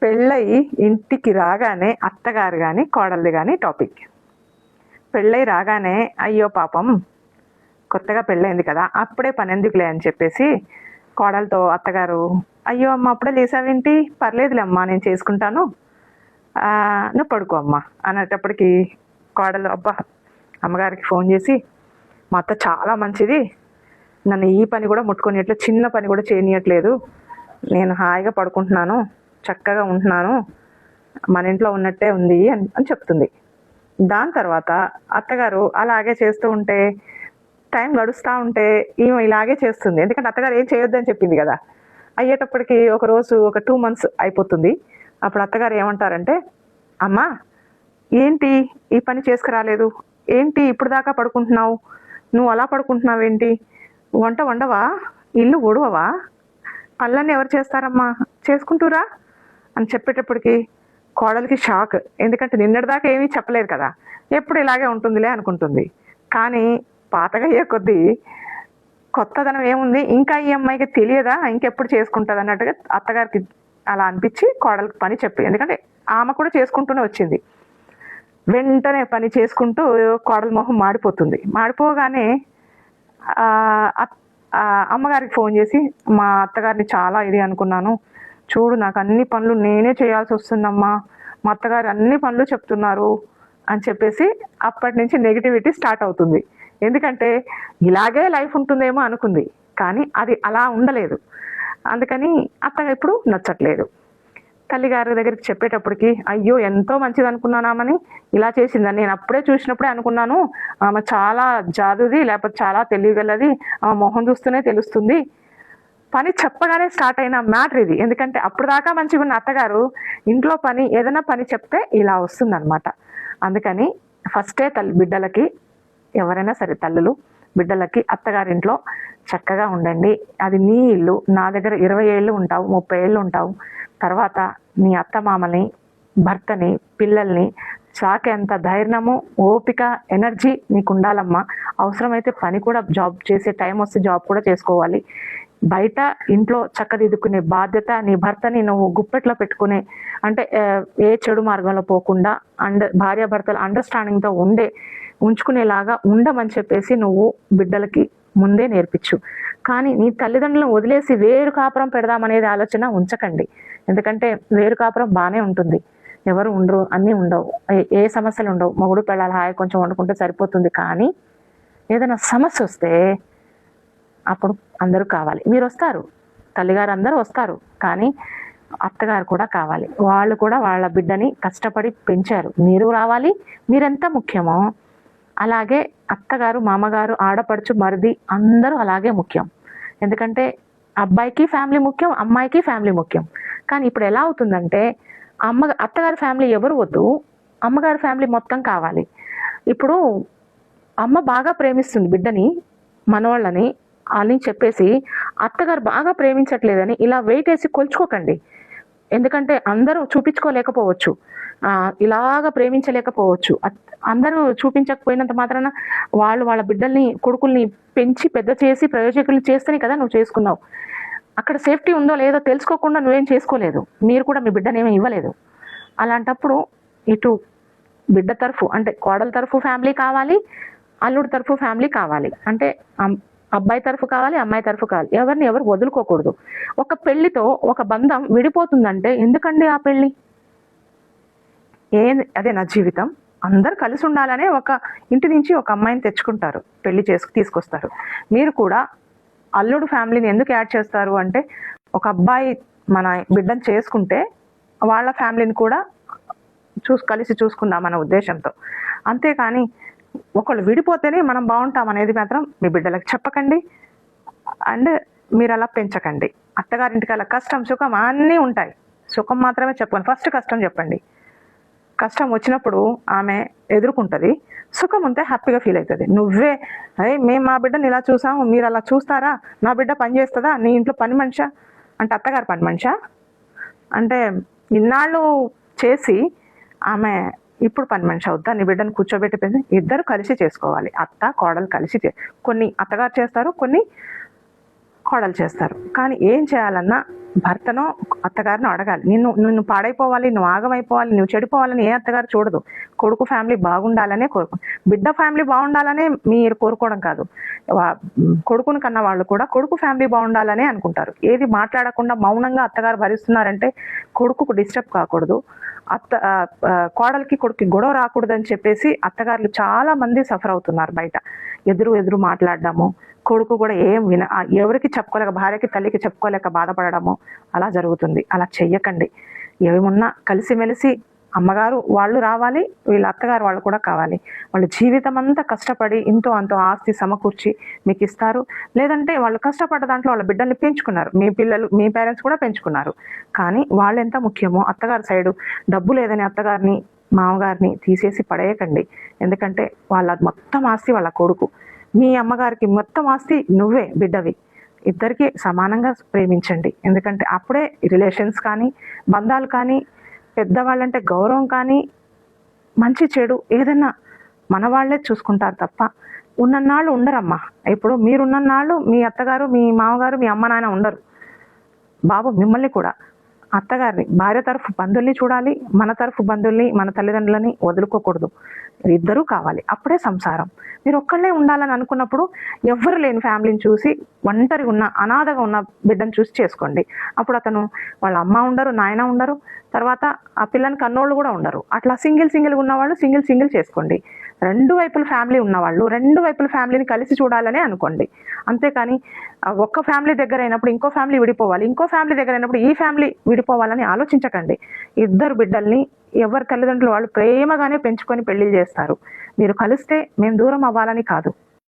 పెళ్ళై ఇంటికి రాగానే అత్తగారు కానీ కోడళ్ళు కానీ టాపిక్. పెళ్ళై రాగానే అయ్యో పాపం కొత్తగా పెళ్ళైంది కదా, అప్పుడే పని ఎందుకులే అని చెప్పేసి కోడలతో అత్తగారు, అయ్యో అమ్మ అప్పుడే లేసావేంటి, పర్లేదులే అమ్మా నేను చేసుకుంటాను, నువ్వు పడుకో అమ్మా అనేటప్పటికి కోడలు అబ్బా అమ్మగారికి ఫోన్ చేసి, మా అత్త చాలా మంచిది, నన్ను ఈ పని కూడా ముట్టుకునేట్లేదు, చిన్న పని కూడా చేయనీయట్లేదు, నేను హాయిగా పడుకుంటున్నాను, చక్కగా ఉంటున్నాను, మన ఇంట్లో ఉన్నట్టే ఉంది అని చెప్తుంది. దాని తర్వాత అత్తగారు అలాగే చేస్తూ ఉంటే టైం గడుస్తూ ఉంటే ఈమె ఇలాగే చేస్తుంది. ఎందుకంటే అత్తగారు ఏం చేయొద్దని చెప్పింది కదా. అయ్యేటప్పటికి ఒకరోజు ఒక 2 months అయిపోతుంది. అప్పుడు అత్తగారు ఏమంటారంటే, అమ్మా ఏంటి ఈ పని చేసుకురాలేదు, ఏంటి ఇప్పుడు దాకా పడుకుంటున్నావు, నువ్వు అలా పడుకుంటున్నావేంటి, వంట వండవా, ఇల్లు ఊడవా, పనులన్నీ ఎవరు చేస్తారమ్మా, చేసుకుంటూరా అని చెప్పేటప్పటికి కోడలికి షాక్. ఎందుకంటే నిన్నటిదాకా ఏమీ చెప్పలేదు కదా, ఎప్పుడు ఇలాగే ఉంటుందిలే అనుకుంటుంది. కానీ పాతగా అయ్యే కొద్దీ కొత్తదనం ఏముంది, ఇంకా ఈ అమ్మాయికి తెలియదా, ఇంకెప్పుడు చేసుకుంటుంది అన్నట్టుగా అత్తగారికి అలా అనిపించి కోడలికి పని చెప్పి, ఎందుకంటే ఆమె కూడా చేసుకుంటూనే వచ్చింది, వెంటనే పని చేసుకుంటూ కోడల మొహం మాడిపోతుంది. మాడిపోగానే అమ్మగారికి ఫోన్ చేసి, మా అత్తగారిని చాలా ఇది అనుకున్నాను, చూడు నాకు అన్ని పనులు నేనే చేయాల్సి వస్తుందమ్మా, మా అత్తగారు అన్ని పనులు చెప్తున్నారు అని చెప్పేసి అప్పటి నుంచి నెగిటివిటీ స్టార్ట్ అవుతుంది. ఎందుకంటే ఇలాగే లైఫ్ ఉంటుందేమో అనుకుంది, కానీ అది అలా ఉండలేదు. అందుకని అత్తగా ఇప్పుడు నచ్చట్లేదు. తల్లిగారి దగ్గరికి చెప్పేటప్పటికి, అయ్యో ఎంతో మంచిది అనుకున్నాను ఆమెని, ఇలా చేసిందని నేను అప్పుడే చూసినప్పుడే అనుకున్నాను, ఆమె చాలా జాదుది, లేకపోతే చాలా తెలియగలది, ఆమె మొహం చూస్తూనే తెలుస్తుంది, పని చెప్పగానే స్టార్ట్ అయిన మ్యాటర్ ఇది. ఎందుకంటే అప్పుడు దాకా మంచిగా ఉన్న అత్తగారు ఇంట్లో పని ఏదైనా పని చెప్తే ఇలా వస్తుందన్నమాట. అందుకని ఫస్టే బిడ్డలకి, ఎవరైనా సరే తల్లులు బిడ్డలకి అత్తగారింట్లో చక్కగా ఉండండి, అది నీ ఇల్లు, నా దగ్గర 20 ఏళ్ళు ఉంటావు, 30 ఏళ్ళు ఉంటావు, తర్వాత నీ అత్తమామని, భర్తని, పిల్లల్ని సాకేంత ధైర్యము, ఓపిక, ఎనర్జీ నీకు ఉండాలమ్మా. అవసరమైతే పని కూడా, జాబ్ చేసే టైం వస్తే జాబ్ కూడా చేసుకోవాలి. బయట ఇంట్లో చక్కదిద్దుకునే బాధ్యత నీ భర్తని నువ్వు గుప్పెట్లో పెట్టుకునే, అంటే ఏ చెడు మార్గంలో పోకుండా భార్యాభర్తలు అండర్స్టాండింగ్తో ఉంచుకునేలాగా ఉండమని చెప్పేసి నువ్వు బిడ్డలకి ముందే నేర్పించు. కానీ నీ తల్లిదండ్రులను వదిలేసి వేరు కాపురం పెడదామనేది ఆలోచన ఉంచకండి. ఎందుకంటే వేరు కాపురం బాగానే ఉంటుంది, ఎవరు ఉండరు, అన్నీ ఉండవు, ఏ సమస్యలు ఉండవు, మొగుడు పెళ్ళాలి హాయి కొంచెం వండుకుంటే సరిపోతుంది. కానీ ఏదైనా సమస్య వస్తే అప్పుడు అందరూ కావాలి. మీరు వస్తారు, తల్లిగారు అందరూ వస్తారు, కానీ అత్తగారు కూడా కావాలి. వాళ్ళు కూడా వాళ్ళ బిడ్డని కష్టపడి పెంచారు, మీరు రావాలి. మీరెంత ముఖ్యమో అలాగే అత్తగారు, మామగారు, ఆడపడుచు, మరిది అందరూ అలాగే ముఖ్యం. ఎందుకంటే అబ్బాయికి ఫ్యామిలీ ముఖ్యం, అమ్మాయికి ఫ్యామిలీ ముఖ్యం. కానీ ఇప్పుడు ఎలా అవుతుందంటే అత్తగారి ఫ్యామిలీ ఎవరు వద్దు, అమ్మగారి ఫ్యామిలీ మొత్తం కావాలి. ఇప్పుడు అమ్మ బాగా ప్రేమిస్తుంది బిడ్డని, మనవాళ్ళని అని చెప్పేసి అత్తగారు బాగా ప్రేమించట్లేదని ఇలా వెయిట్ వేసి కొలుచుకోకండి. ఎందుకంటే అందరూ చూపించుకోలేకపోవచ్చు, ఇలాగా ప్రేమించలేకపోవచ్చు. అందరూ చూపించకపోయినంత మాత్రాన వాళ్ళ బిడ్డల్ని, కొడుకుల్ని పెంచి పెద్ద చేసి ప్రయోజకులు చేస్తేనే కదా నువ్వు చేసుకున్నావు. అక్కడ సేఫ్టీ ఉందో లేదో తెలుసుకోకుండా నువ్వేం చేసుకోలేదు, మీరు కూడా మీ బిడ్డనేమీ ఇవ్వలేదు. అలాంటప్పుడు ఇటు బిడ్డ తరఫు అంటే కోడల తరఫు ఫ్యామిలీ కావాలి, అల్లుడు తరఫు ఫ్యామిలీ కావాలి, అంటే అబ్బాయి తరఫు కావాలి, అమ్మాయి తరఫు కావాలి. ఎవరిని ఎవరు వదులుకోకూడదు. ఒక పెళ్లితో ఒక బంధం విడిపోతుందంటే ఎందుకండి ఆ పెళ్ళి? అదే నా జీవితం, అందరు కలిసి ఉండాలనే ఒక ఇంటి నుంచి ఒక అమ్మాయిని తెచ్చుకుంటారు, పెళ్లి తీసుకొస్తారు. మీరు కూడా అల్లుడు ఫ్యామిలీని ఎందుకు యాడ్ చేస్తారు అంటే, ఒక అబ్బాయి మన బిడ్డను చేసుకుంటే వాళ్ళ ఫ్యామిలీని కూడా కలిసి చూసుకుందామన్న ఉద్దేశంతో. అంతేకాని ఒకళ్ళు విడిపోతేనే మనం బాగుంటాం అనేది మాత్రం మీ బిడ్డలకు చెప్పకండి. అండ్ మీరు అలా పెంచకండి. అత్తగారింటికి అలా కష్టం సుఖం అన్నీ ఉంటాయి, సుఖం మాత్రమే చెప్పండి. ఫస్ట్ కష్టం చెప్పండి. కష్టం వచ్చినప్పుడు ఆమె ఎదుర్కొంటుంది, సుఖం ఉంటే హ్యాపీగా ఫీల్ అవుతుంది. నువ్వే మేము మా బిడ్డని ఇలా చూసాము, మీరు అలా చూస్తారా, నా బిడ్డ పని చేస్తుందా, నీ ఇంట్లో పని మనిషా అంటే అత్తగారు పని మనిషా అంటే ఇన్నాళ్ళు చేసి ఆమె ఇప్పుడు పని మనిషి అవుద్దా? నీ బిడ్డను కూర్చోబెట్టి ఇద్దరు కలిసి చేసుకోవాలి, అత్త కోడలు కలిసి. కొన్ని అత్తగారు చేస్తారు, కొన్ని కోడలు చేస్తారు. కానీ ఏం చేయాలన్నా భర్తనో అత్తగారినో అడగాలి. నిన్ను పాడైపోవాలి, నువ్వు ఆగమైపోవాలి, నువ్వు చెడిపోవాలని ఏ అత్తగారు చూడదు. కొడుకు ఫ్యామిలీ బాగుండాలనే బిడ్డ ఫ్యామిలీ బాగుండాలనే మీరు కోరుకోవడం కాదు. కొడుకుని కన్న వాళ్ళు కూడా కొడుకు ఫ్యామిలీ బాగుండాలనే అనుకుంటారు. ఏది మాట్లాడకుండా మౌనంగా అత్తగారు భరిస్తున్నారంటే కొడుకుకు డిస్టర్బ్ కాకూడదు, కోడలికి కొడుకు గొడవ రాకూడదని చెప్పేసి అత్తగారులు చాలా మంది సఫర్ అవుతున్నారు బయట. ఎదురు మాట్లాడడము, కొడుకు కూడా ఏం ఎవరికి చెప్పుకోలేక, భార్యకి తల్లికి చెప్పుకోలేక బాధపడడము అలా జరుగుతుంది. అలా చెయ్యకండి. ఏమున్నా కలిసిమెలిసి అమ్మగారు వాళ్ళు రావాలి, వీళ్ళ అత్తగారు వాళ్ళు కూడా కావాలి. వాళ్ళు జీవితం అంతా కష్టపడి ఇంతో అంతో ఆస్తి సమకూర్చి మీకు ఇస్తారు. లేదంటే వాళ్ళు కష్టపడ్డ దాంట్లో వాళ్ళ బిడ్డల్ని పెంచుకున్నారు, మీ పేరెంట్స్ కూడా పెంచుకున్నారు. కానీ వాళ్ళు ఎంత ముఖ్యమో అత్తగారి సైడు డబ్బు లేదని అత్తగారిని మామగారిని తీసేసి పడేయకండి. ఎందుకంటే వాళ్ళ మొత్తం ఆస్తి వాళ్ళ కొడుకు, మీ అమ్మగారికి మొత్తం ఆస్తి నువ్వే బిడ్డవి. ఇద్దరికి సమానంగా ప్రేమించండి. ఎందుకంటే అప్పుడే రిలేషన్స్ కానీ బంధాలు కానీ పెద్దవాళ్ళంటే గౌరవం కానీ మంచి చెడు ఏదన్నా మన వాళ్ళే చూసుకుంటారు తప్ప ఉన్నన్నాళ్ళు ఉండరమ్మా. ఇప్పుడు మీరున్నన్నాళ్ళు మీ అత్తగారు మీ మామగారు మీ అమ్మ నాయన ఉండరు. బాబు మిమ్మల్ని కూడా అత్తగారిని భార్య తరఫు బంధువుల్ని చూడాలి, మన తరఫు బంధువుల్ని మన తల్లిదండ్రులని వదులుకోకూడదు. ఇద్దరూ కావాలి, అప్పుడే సంసారం. మీరు ఒక్కళ్ళే ఉండాలని అనుకున్నప్పుడు ఎవ్వరు లేని ఫ్యామిలీని చూసి ఒంటరిగా ఉన్న అనాథగా ఉన్న బిడ్డను చూసి చేసుకోండి. అప్పుడు అతను వాళ్ళ అమ్మ ఉండరు, నాయన ఉండరు, తర్వాత ఆ పిల్లని కన్నోళ్ళు కూడా ఉండరు. అట్లా సింగిల్గా ఉన్నవాళ్ళు సింగిల్ చేసుకోండి. రెండు వైపుల ఫ్యామిలీ ఉన్నవాళ్ళు రెండు వైపుల ఫ్యామిలీని కలిసి చూడాలనే అనుకోండి. అంతేకాని ఒక్క ఫ్యామిలీ దగ్గర అయినప్పుడు ఇంకో ఫ్యామిలీ విడిపోవాలి, ఇంకో ఫ్యామిలీ దగ్గర అయినప్పుడు ఈ ఫ్యామిలీ విడిపోవాలని ఆలోచించకండి. ఇద్దరు బిడ్డల్ని ఎవరి తల్లిదండ్రులు వాళ్ళు ప్రేమగానే పెంచుకొని పెళ్లి చేస్తారు. మీరు కలిస్తే మేము దూరం అవ్వాలని కాదు.